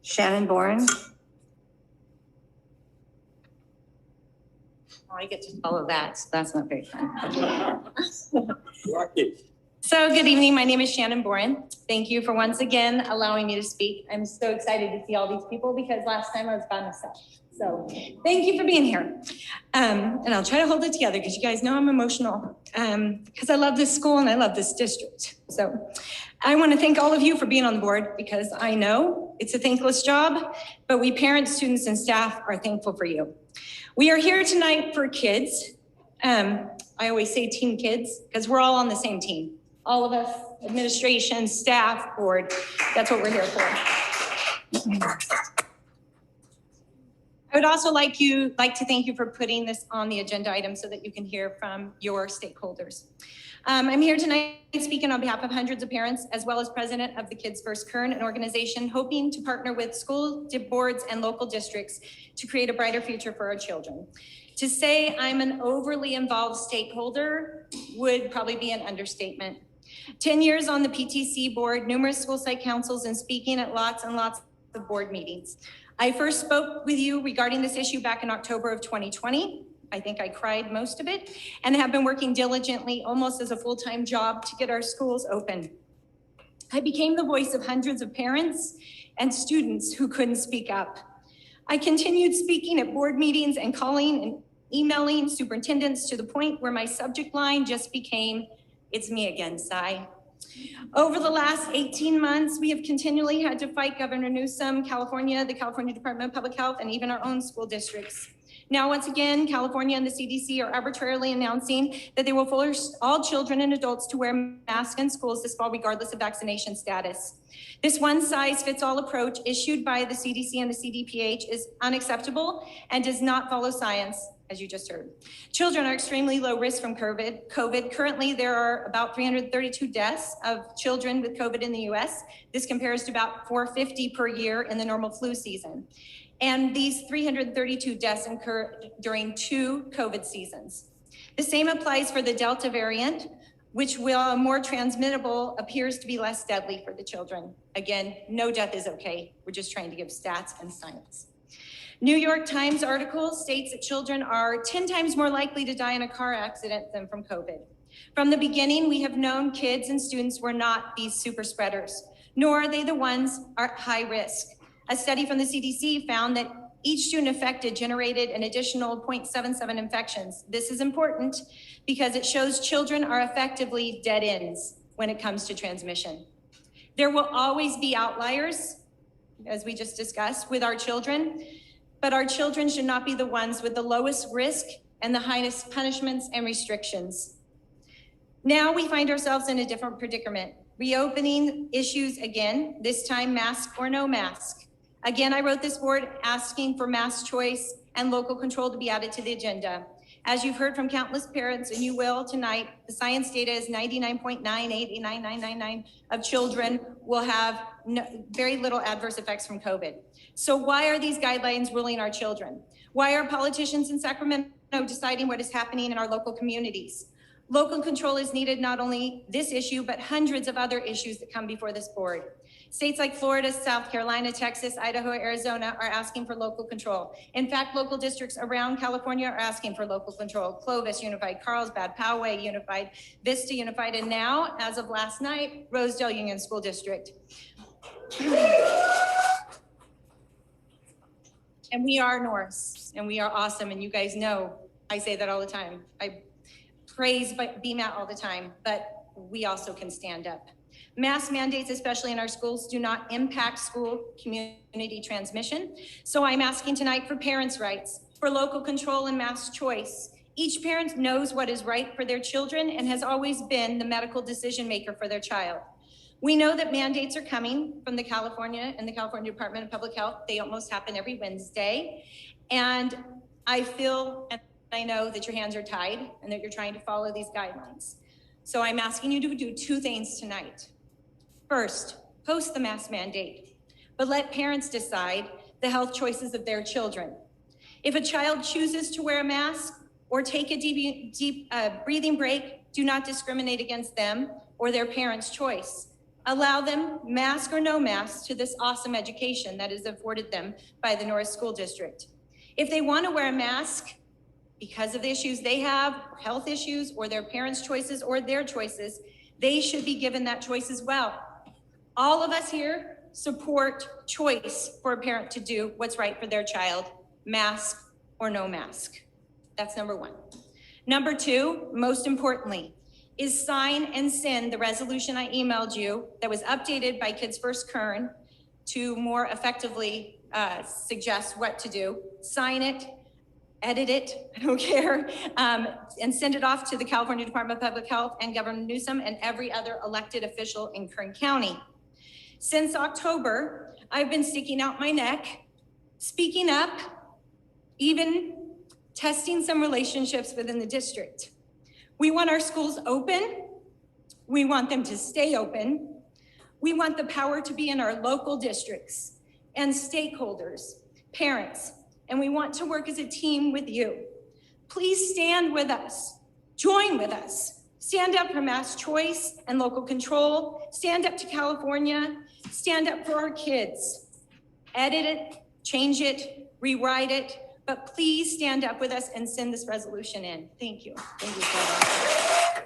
Shannon Boren. Oh, I get to follow that, so that's not very fun. Lucky. So good evening, my name is Shannon Boren. Thank you for once again allowing me to speak. I'm so excited to see all these people because last time I was by myself. So thank you for being here. And I'll try to hold it together because you guys know I'm emotional because I love this school and I love this district. So I want to thank all of you for being on the board because I know it's a thankless job, but we parents, students, and staff are thankful for you. We are here tonight for kids. I always say team kids because we're all on the same team. All of us, administration, staff, board, that's what we're here for. I would also like to thank you for putting this on the agenda item so that you can hear from your stakeholders. I'm here tonight speaking on behalf of hundreds of parents, as well as president of the Kids First Kern, an organization hoping to partner with school boards and local districts to create a brighter future for our children. To say I'm an overly involved stakeholder would probably be an understatement. 10 years on the PTC board, numerous school site councils, and speaking at lots and lots of board meetings. I first spoke with you regarding this issue back in October of 2020. I think I cried most of it, and have been working diligently, almost as a full-time job, to get our schools open. I became the voice of hundreds of parents and students who couldn't speak up. I continued speaking at board meetings and calling and emailing superintendents to the point where my subject line just became, "It's me again, Cy." Over the last 18 months, we have continually had to fight Governor Newsom, California, the California Department of Public Health, and even our own school districts. Now, once again, California and the CDC are arbitrarily announcing that they will force all children and adults to wear masks in schools this fall, regardless of vaccination status. This one-size-fits-all approach issued by the CDC and the CDPH is unacceptable and does not follow science, as you just heard. Children are extremely low risk from COVID. Currently, there are about 332 deaths of children with COVID in the US. This compares to about 450 per year in the normal flu season. And these 332 deaths occurred during 2 COVID seasons. The same applies for the Delta variant, which, while more transmittable, appears to be less deadly for the children. Again, no death is okay. We're just trying to give stats and science. New York Times article states that children are 10 times more likely to die in a car accident than from COVID. From the beginning, we have known kids and students were not these super spreaders, nor are they the ones at high risk. A study from the CDC found that each student affected generated an additional 0.77 infections. This is important because it shows children are effectively dead ends when it comes to transmission. There will always be outliers, as we just discussed, with our children, but our children should not be the ones with the lowest risk and the highest punishments and restrictions. Now we find ourselves in a different predicament. Reopening issues again, this time mask or no mask. Again, I wrote this board asking for mask choice and local control to be added to the agenda. As you've heard from countless parents, and you will tonight, the science data is 99.9899999 of children will have very little adverse effects from COVID. So why are these guidelines ruling our children? Why are politicians in Sacramento deciding what is happening in our local communities? Local control is needed, not only this issue, but hundreds of other issues that come before this board. States like Florida, South Carolina, Texas, Idaho, Arizona are asking for local control. In fact, local districts around California are asking for local control. Clovis Unified, Carlsbad, Poway Unified, Vista Unified, and now, as of last night, Rosedale Union School District. And we are Norris, and we are awesome, and you guys know I say that all the time. I praise BMAT all the time, but we also can stand up. Mask mandates, especially in our schools, do not impact school community transmission. So I'm asking tonight for parents' rights, for local control and mask choice. Each parent knows what is right for their children and has always been the medical decision maker for their child. We know that mandates are coming from the California and the California Department of Public Health. They almost happen every Wednesday. And I feel and I know that your hands are tied and that you're trying to follow these guidelines. So I'm asking you to do 2 things tonight. First, post the mask mandate, but let parents decide the health choices of their children. If a child chooses to wear a mask or take a deep breathing break, do not discriminate against them or their parents' choice. Allow them, mask or no mask, to this awesome education that is afforded them by the Norris School District. If they want to wear a mask because of the issues they have, health issues, or their parents' choices, or their choices, they should be given that choice as well. All of us here support choice for a parent to do what's right for their child, mask or no mask. That's number one. Number two, most importantly, is sign and send the resolution I emailed you that was updated by Kids First Kern to more effectively suggest what to do. Sign it, edit it, I don't care, and send it off to the California Department of Public Health and Governor Newsom and every other elected official in Kern County. Since October, I've been sticking out my neck, speaking up, even testing some relationships within the district. We want our schools open. We want them to stay open. We want the power to be in our local districts and stakeholders, parents, and we want to work as a team with you. Please stand with us, join with us. Stand up for mass choice and local control. Stand up to California. Stand up for our kids. Edit it, change it, rewrite it, but please stand up with us and send this resolution in. Thank you. Thank you so much.